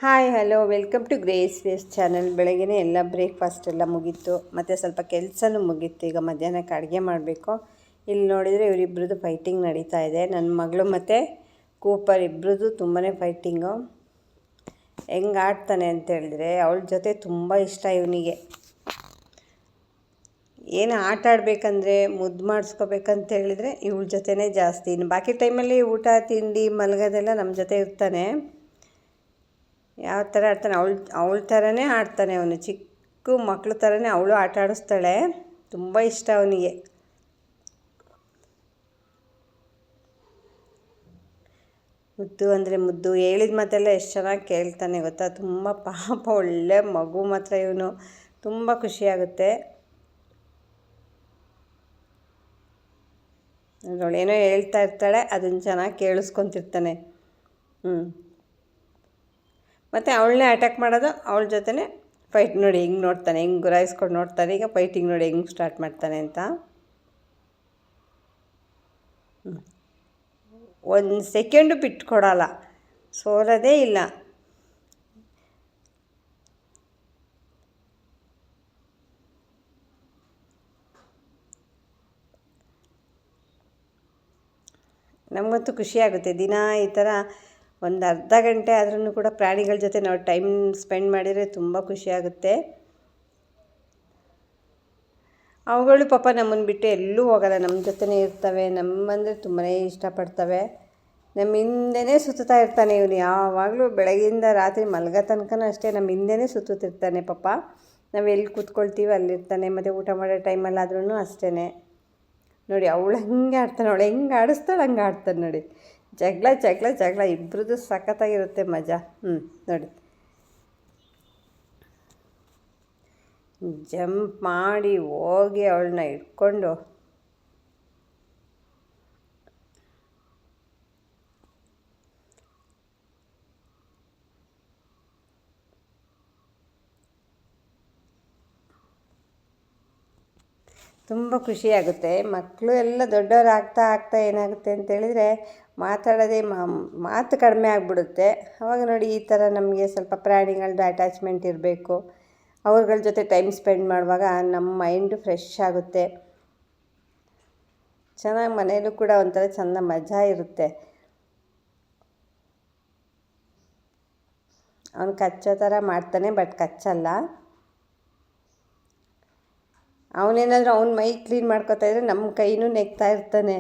Hi hello welcome to Grace Ways channel. ಬೆಳಗ್ಗೆ ಎಲ್ಲ breakfast ಎಲ್ಲ ಮುಗೀತು, ಮತ್ತು ಸ್ವಲ್ಪ ಕೆಲಸನೂ ಮುಗೀತು. ಈಗ ಮಧ್ಯಾಹ್ನಕ್ಕೆ ಅಡುಗೆ ಮಾಡಬೇಕು. ಇಲ್ಲಿ ನೋಡಿದರೆ ಇವರಿಬ್ಬರದು ಫೈಟಿಂಗ್ ನಡೀತಾ ಇದೆ. ನನ್ನ ಮಗಳು ಮತ್ತು ಕೂಪರ್ ಇಬ್ಬರದು ತುಂಬಾ ಫೈಟಿಂಗು. ಹೆಂಗೆ ಆಡ್ತಾನೆ ಅಂತ ಹೇಳಿದ್ರೆ, ಅವಳ ಜೊತೆ ತುಂಬ ಇಷ್ಟ ಇವನಿಗೆ. ಏನು ಆಟ ಆಡಬೇಕಂದ್ರೆ ಮುದ್ದು ಮಾಡಿಸ್ಕೋಬೇಕಂತ ಹೇಳಿದರೆ ಇವಳ ಜೊತೆನೇ ಜಾಸ್ತಿ. ಇನ್ನು ಬಾಕಿ ಟೈಮಲ್ಲಿ ಊಟ ತಿಂಡಿ ಮಲಗೋದೆಲ್ಲ ನಮ್ಮ ಜೊತೆ ಇರ್ತಾನೆ. ಯಾವ ಥರ ಆಡ್ತಾನೆ, ಅವಳ ಥರನೇ ಆಡ್ತಾನೆ ಅವನು. ಚಿಕ್ಕ ಮಕ್ಳ ಥರನೇ ಅವಳು ಆಟ ಆಡಿಸ್ತಾಳೆ. ತುಂಬ ಇಷ್ಟ ಅವನಿಗೆ. ಮುದ್ದು ಅಂದರೆ ಮುದ್ದು, ಹೇಳಿದ ಮಾತೆಲ್ಲ ಎಷ್ಟು ಚೆನ್ನಾಗಿ ಕೇಳ್ತಾನೆ ಗೊತ್ತಾ. ತುಂಬ ಪಾಪ ಒಳ್ಳೆ ಮಗು ಮಾತ್ರ ಇವನು. ತುಂಬ ಖುಷಿಯಾಗುತ್ತೆ. ಅವಳೇನೋ ಹೇಳ್ತಾ ಇರ್ತಾಳೆ, ಅದನ್ನು ಚೆನ್ನಾಗಿ ಕೇಳಿಸ್ಕೊತಿರ್ತಾನೆ. ಮತ್ತು ಅವಳನ್ನೇ ಅಟ್ಯಾಕ್ ಮಾಡೋದು, ಅವಳ ಜೊತೆನೇ ಫೈಟ್. ನೋಡಿ ಹೆಂಗೆ ನೋಡ್ತಾನೆ, ಹೆಂಗೆ ಗುರಾಯಿಸ್ಕೊಂಡು ನೋಡ್ತಾನೆ. ಈಗ ಫೈಟಿಂಗ್ ನೋಡಿ ಹೆಂಗೆ ಸ್ಟಾರ್ಟ್ ಮಾಡ್ತಾನೆ ಅಂತ. ಒಂದು ಸೆಕೆಂಡು ಬಿಟ್ಕೊಡಲ್ಲ, ಸೋಲೋದೇ ಇಲ್ಲ. ನಮಗಂತೂ ಖುಷಿಯಾಗುತ್ತೆ ದಿನ ಈ ಥರ ಒಂದು ಅರ್ಧ ಗಂಟೆ ಆದ್ರೂ ಕೂಡ ಪ್ರಾಣಿಗಳ ಜೊತೆ ನಾವು ಟೈಮ್ ಸ್ಪೆಂಡ್ ಮಾಡಿದರೆ ತುಂಬ ಖುಷಿಯಾಗುತ್ತೆ. ಅವುಗಳು ಪಾಪ ನಮ್ಮನ್ನು ಬಿಟ್ಟು ಎಲ್ಲೂ ಹೋಗಲ್ಲ, ನಮ್ಮ ಜೊತೆನೇ ಇರ್ತವೆ. ನಮ್ಮಂದರೆ ತುಂಬಾ ಇಷ್ಟಪಡ್ತವೆ. ನಮ್ಮ ಹಿಂದೆನೇ ಸುತ್ತಾ ಇರ್ತಾನೆ ಇವನು. ಯಾವಾಗಲೂ ಬೆಳಗ್ಗೆಯಿಂದ ರಾತ್ರಿ ಮಲಗೋ ತನಕನೂ ಅಷ್ಟೇ ನಮ್ಮ ಹಿಂದೆನೇ ಸುತ್ತುತ್ತಿರ್ತಾನೆ ಪಾಪ. ನಾವು ಎಲ್ಲಿ ಕೂತ್ಕೊಳ್ತೀವಿ ಅಲ್ಲಿರ್ತಾನೆ. ಮತ್ತು ಊಟ ಮಾಡೋ ಟೈಮಲ್ಲಾದ್ರೂ ಅಷ್ಟೇ ನೋಡಿ. ಅವಳು ಹಂಗೆ ಆಡ್ತಾನೆ, ಅವಳು ಹೆಂಗೆ ಆಡಿಸ್ತಾಳೆ ಹಂಗೆ ಆಡ್ತಾನೆ ನೋಡಿ. ಜಗಳ ಇಬ್ಬರದು ಸಖತ್ತಾಗಿರುತ್ತೆ ಮಜಾ. ನೋಡಿ ಜಂಪ್ ಮಾಡಿ ಹೋಗಿ ಅವಳನ್ನ ಇಟ್ಕೊಂಡು ತುಂಬ ಖುಷಿಯಾಗುತ್ತೆ. ಮಕ್ಕಳು ಎಲ್ಲ ದೊಡ್ಡವರು ಆಗ್ತಾ ಏನಾಗುತ್ತೆ ಅಂತೇಳಿದರೆ ಮಾತಾಡೋದೇ ಮಾತು ಕಡಿಮೆ ಆಗಿಬಿಡುತ್ತೆ. ಆವಾಗ ನೋಡಿ ಈ ಥರ ನಮಗೆ ಸ್ವಲ್ಪ ಪ್ರಾಣಿಗಳದ್ದು ಅಟ್ಯಾಚ್ಮೆಂಟ್ ಇರಬೇಕು. ಅವ್ರಗಳ ಜೊತೆ ಟೈಮ್ ಸ್ಪೆಂಡ್ ಮಾಡುವಾಗ ನಮ್ಮ ಮೈಂಡು ಫ್ರೆಶ್ ಆಗುತ್ತೆ. ಚೆನ್ನಾಗಿ ಮನೆಯಲ್ಲೂ ಕೂಡ ಒಂಥರ ಚೆಂದ ಮಜಾ ಇರುತ್ತೆ. ಅವನು ಕಚ್ಚೋ ಥರ ಮಾಡ್ತಾನೆ, ಬಟ್ ಕಚ್ಚಲ್ಲ. ಅವನೇನಾದರೂ ಅವನ ಮೈ ಕ್ಲೀನ್ ಮಾಡ್ಕೊತಾ ಇದ್ದರೆ ನಮ್ಮ ಕೈನೂ ನೆಗ್ತಾ ಇರ್ತಾನೆ.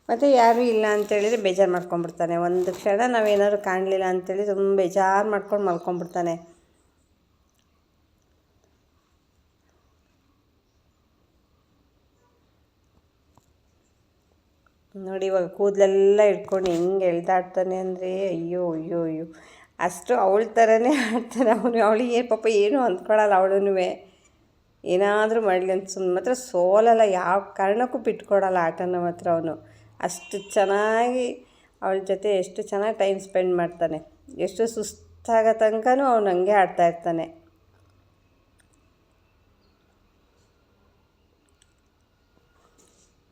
ಮತ್ತು ಯಾರೂ ಇಲ್ಲ ಅಂತೇಳಿದರೆ ಬೇಜಾರು ಮಾಡ್ಕೊಂಬಿಡ್ತಾನೆ. ಒಂದು ಕ್ಷಣ ನಾವೇನಾದ್ರು ಕಾಣಲಿಲ್ಲ ಅಂತೇಳಿ ತುಂಬ ಬೇಜಾರು ಮಾಡ್ಕೊಂಡು ಮಲ್ಕೊಂಬಿಡ್ತಾನೆ. ನೋಡಿ ಇವಾಗ ಕೂದಲೆಲ್ಲ ಇಟ್ಕೊಂಡು ಹೆಂಗೆ ಎಳ್ದಾಡ್ತಾನೆ ಅಂದರೆ ಅಯ್ಯೋ ಅಯ್ಯೋ ಅಯ್ಯೋ. ಅಷ್ಟು ಅವಳ ಥರನೇ ಆಡ್ತಾನೆ ಅವನು. ಅವಳಿಗೆ ಪಾಪ ಏನೂ ಅಂದ್ಕೊಳ್ಳಲ್ಲ. ಅವಳೂ ಏನಾದರೂ ಮಾಡಲಿ ಅಂತ ಮಾತ್ರ ಸೋಲಲ್ಲ, ಯಾವ ಕಾರಣಕ್ಕೂ ಬಿಟ್ಕೊಡಲ್ಲ ಆಟನ ಮಾತ್ರ ಅವನು. ಅಷ್ಟು ಚೆನ್ನಾಗಿ ಅವಳ ಜೊತೆ ಎಷ್ಟು ಚೆನ್ನಾಗಿ ಟೈಮ್ ಸ್ಪೆಂಡ್ ಮಾಡ್ತಾನೆ. ಎಷ್ಟು ಸುಸ್ತಾಗೋ ತನಕನೂ ಅವನು ಹಂಗೆ ಆಡ್ತಾಯಿರ್ತಾನೆ.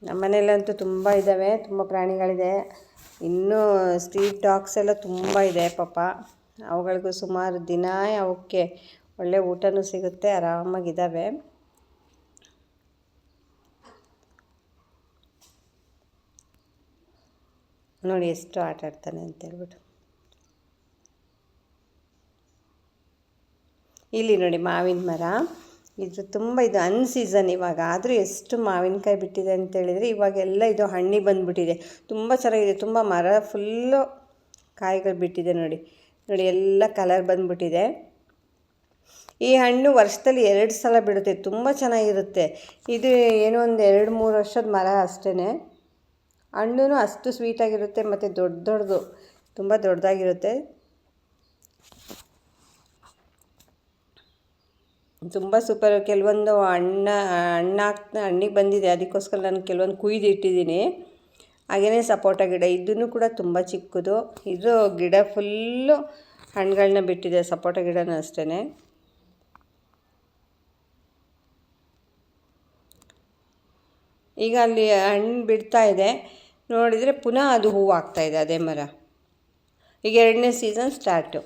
ನಮ್ಮ ಮನೆಯಲ್ಲಂತೂ ತುಂಬ ಇದ್ದಾವೆ, ತುಂಬ ಪ್ರಾಣಿಗಳಿದೆ. ಇನ್ನೂ ಸ್ಟ್ರೀಟ್ ಡಾಗ್ಸ್ ಎಲ್ಲ ತುಂಬ ಇದೆ ಪಾಪ. ಅವುಗಳಿಗೂ ಸುಮಾರು ದಿನ ಅವಕ್ಕೆ ಒಳ್ಳೆ ಊಟನೂ ಸಿಗುತ್ತೆ, ಆರಾಮಾಗಿದ್ದಾವೆ. ನೋಡಿ ಎಷ್ಟು ಆಟ ಆಡ್ತಾನೆ ಅಂತೇಳ್ಬಿಟ್ಟು. ಇಲ್ಲಿ ನೋಡಿ ಮಾವಿನ ಮರ, ಇದು ತುಂಬ ಇದು ಅನ್ಸೀಸನ್ ಇವಾಗ. ಆದರೂ ಎಷ್ಟು ಮಾವಿನಕಾಯಿ ಬಿಟ್ಟಿದೆ ಅಂತೇಳಿದರೆ ಇವಾಗೆಲ್ಲ ಇದು ಹಣ್ಣಿಗೆ ಬಂದುಬಿಟ್ಟಿದೆ. ತುಂಬ ಚೆನ್ನಾಗಿದೆ, ತುಂಬ ಮರ ಫುಲ್ಲು ಕಾಯಿಗಳು ಬಿಟ್ಟಿದೆ ನೋಡಿ. ನೋಡಿ ಎಲ್ಲ ಕಲರ್ ಬಂದುಬಿಟ್ಟಿದೆ. ಈ ಹಣ್ಣು ವರ್ಷದಲ್ಲಿ 2 ಸಲ ಬಿಡುತ್ತೆ, ತುಂಬ ಚೆನ್ನಾಗಿರುತ್ತೆ. ಇದು ಏನೋ ಒಂದು 2-3 ವರ್ಷದ ಮರ ಅಷ್ಟೇ. ಹಣ್ಣು ಅಷ್ಟು ಸ್ವೀಟಾಗಿರುತ್ತೆ, ಮತ್ತು ದೊಡ್ಡದು ತುಂಬ ದೊಡ್ಡದಾಗಿರುತ್ತೆ. ತುಂಬ ಸೂಪರ್. ಕೆಲವೊಂದು ಹಣ್ಣಿಗೆ ಬಂದಿದೆ, ಅದಕ್ಕೋಸ್ಕರ ನಾನು ಕೆಲವೊಂದು ಕುಯ್ದು ಇಟ್ಟಿದ್ದೀನಿ. ಹಾಗೆಯೇ ಸಪೋಟ ಗಿಡ, ಇದನ್ನು ಕೂಡ ತುಂಬ ಚಿಕ್ಕದು. ಇದು ಗಿಡ ಫುಲ್ಲು ಹಣ್ಣುಗಳನ್ನ ಬಿಟ್ಟಿದೆ, ಸಪೋಟ ಗಿಡನೂ ಅಷ್ಟೇ. ಈಗ ಅಲ್ಲಿ ಹಣ್ಣು ಬಿಡ್ತಾ ಇದೆ, ನೋಡಿದರೆ ಪುನಃ ಅದು ಹೂವು ಆಗ್ತಾಯಿದೆ ಅದೇ ಮರ. ಈಗ 2ನೇ ಸೀಸನ್ ಸ್ಟಾರ್ಟು.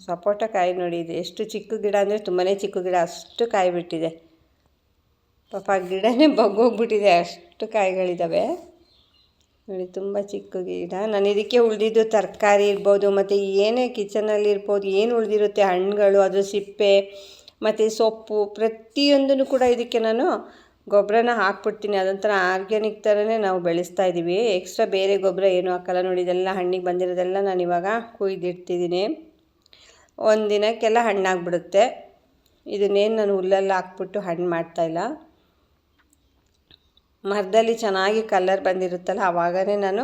ಸಪೋಟ ಕಾಯಿ ನೋಡಿ, ಇದು ಎಷ್ಟು ಚಿಕ್ಕ ಗಿಡ ಅಂದರೆ ತುಂಬಾ ಚಿಕ್ಕ ಗಿಡ, ಅಷ್ಟು ಕಾಯಿ ಬಿಟ್ಟಿದೆ. ಪಾಪ ಗಿಡನೇ ಬಗ್ಗೋಗ್ಬಿಟ್ಟಿದೆ, ಅಷ್ಟು ಕಾಯಿಗಳಿದ್ದಾವೆ ನೋಡಿ. ತುಂಬ ಚಿಕ್ಕ ಗಿಡ. ನಾನು ಇದಕ್ಕೆ ಉಳಿದಿದ್ದು ತರಕಾರಿ ಇರ್ಬೋದು, ಮತ್ತು ಏನೇ ಕಿಚನಲ್ಲಿ ಇರ್ಬೋದು, ಏನು ಉಳಿದಿರುತ್ತೆ ಹಣ್ಣುಗಳು, ಅದು ಸಿಪ್ಪೆ ಮತ್ತು ಸೊಪ್ಪು, ಪ್ರತಿಯೊಂದನ್ನು ಕೂಡ ಇದಕ್ಕೆ ನಾನು ಗೊಬ್ಬರನ ಹಾಕ್ಬಿಡ್ತೀನಿ. ಅದೊಂಥರ ಆರ್ಗ್ಯಾನಿಕ್ ಥರನೇ ನಾವು ಬೆಳೆಸ್ತಾ ಇದ್ದೀವಿ. ಎಕ್ಸ್ಟ್ರಾ ಬೇರೆ ಗೊಬ್ಬರ ಏನೂ ಹಾಕಲ್ಲ ನೋಡಿ. ಇದೆಲ್ಲ ಹಣ್ಣಿಗೆ ಬಂದಿರೋದೆಲ್ಲ ನಾನು ಇವಾಗ ಕುಯ್ದಿಡ್ತಿದ್ದೀನಿ. ಒಂದು ದಿನಕ್ಕೆಲ್ಲ ಹಣ್ಣಾಗ್ಬಿಡುತ್ತೆ. ಇದನ್ನೇನು ನಾನು ಹುಲ್ಲಲ್ಲಿ ಹಾಕ್ಬಿಟ್ಟು ಹಣ್ಣು ಮಾಡ್ತಾಯಿಲ್ಲ. ಮರದಲ್ಲಿ ಚೆನ್ನಾಗಿ ಕಲ್ಲರ್ ಬಂದಿರುತ್ತಲ್ಲ, ಆವಾಗಲೇ ನಾನು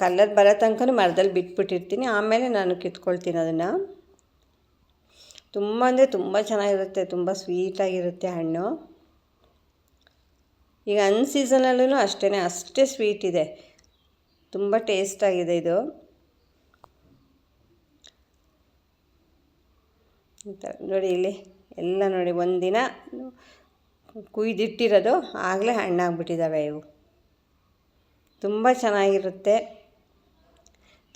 ಕಲ್ಲರ್ ಬರೋ ತನಕ ಮರದಲ್ಲಿ ಬಿಟ್ಬಿಟ್ಟಿರ್ತೀನಿ. ಆಮೇಲೆ ನಾನು ಕಿತ್ಕೊಳ್ತೀನಿ ಅದನ್ನು. ತುಂಬ ಅಂದರೆ ತುಂಬ ಚೆನ್ನಾಗಿರುತ್ತೆ, ತುಂಬ ಸ್ವೀಟಾಗಿರುತ್ತೆ ಹಣ್ಣು. ಈಗ ಸೀಸನಲ್ಲೂ ಅಷ್ಟೇ ಸ್ವೀಟ್ ಇದೆ, ತುಂಬ ಟೇಸ್ಟಾಗಿದೆ ಇದು. ನೋಡಿ ಇಲ್ಲಿ ಎಲ್ಲ ನೋಡಿ, ಒಂದಿನ ಕುಯ್ದಿಟ್ಟಿರೋದು ಆಗಲೇ ಹಣ್ಣಾಗ್ಬಿಟ್ಟಿದ್ದಾವೆ ಇವು. ತುಂಬ ಚೆನ್ನಾಗಿರುತ್ತೆ,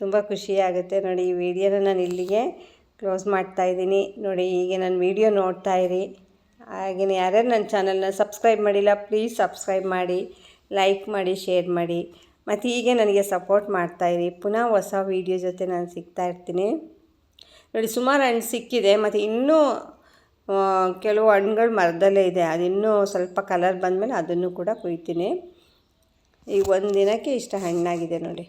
ತುಂಬ ಖುಷಿಯಾಗುತ್ತೆ ನೋಡಿ. ಈ ವಿಡಿಯೋನ ನಾನು ಇಲ್ಲಿಗೆ ಕ್ಲೋಸ್ ಮಾಡ್ತಾಯಿದ್ದೀನಿ ನೋಡಿ. ಹೀಗೆ ನನ್ನ ವಿಡಿಯೋ ನೋಡ್ತಾಯಿರಿ. ಹಾಗೆಯೇ ಯಾರ್ಯಾರು ನನ್ನ ಚಾನಲ್ನ ಸಬ್ಸ್ಕ್ರೈಬ್ ಮಾಡಿಲ್ಲ, ಪ್ಲೀಸ್ ಸಬ್ಸ್ಕ್ರೈಬ್ ಮಾಡಿ, ಲೈಕ್ ಮಾಡಿ, ಶೇರ್ ಮಾಡಿ, ಮತ್ತು ಹೀಗೆ ನನಗೆ ಸಪೋರ್ಟ್ ಮಾಡ್ತಾಯಿರಿ. ಪುನಃ ಹೊಸ ವೀಡಿಯೋ ಜೊತೆ ನಾನು ಸಿಗ್ತಾಯಿರ್ತೀನಿ ನೋಡಿ. ಸುಮಾರು ಹಣ್ಣು ಸಿಕ್ಕಿದೆ, ಮತ್ತು ಇನ್ನೂ ಕೆಲವು ಹಣ್ಣುಗಳು ಮರದಲ್ಲೇ ಇದೆ. ಅದಿನ್ನೂ ಸ್ವಲ್ಪ ಕಲರ್ ಬಂದಮೇಲೆ ಅದನ್ನು ಕೂಡ ಕುಯ್ತೀನಿ. ಈಗ ಒಂದು ದಿನಕ್ಕೆ ಇಷ್ಟ ಹಣ್ಣಾಗಿದೆ ನೋಡಿ.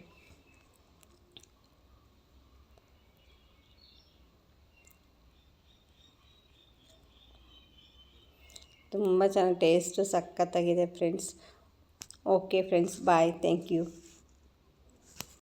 ತುಂಬ ಚೆನ್ನಾಗಿ ಟೇಸ್ಟು ಸಖತ್ತಾಗಿದೆ friends. Okay friends, bye, thank you.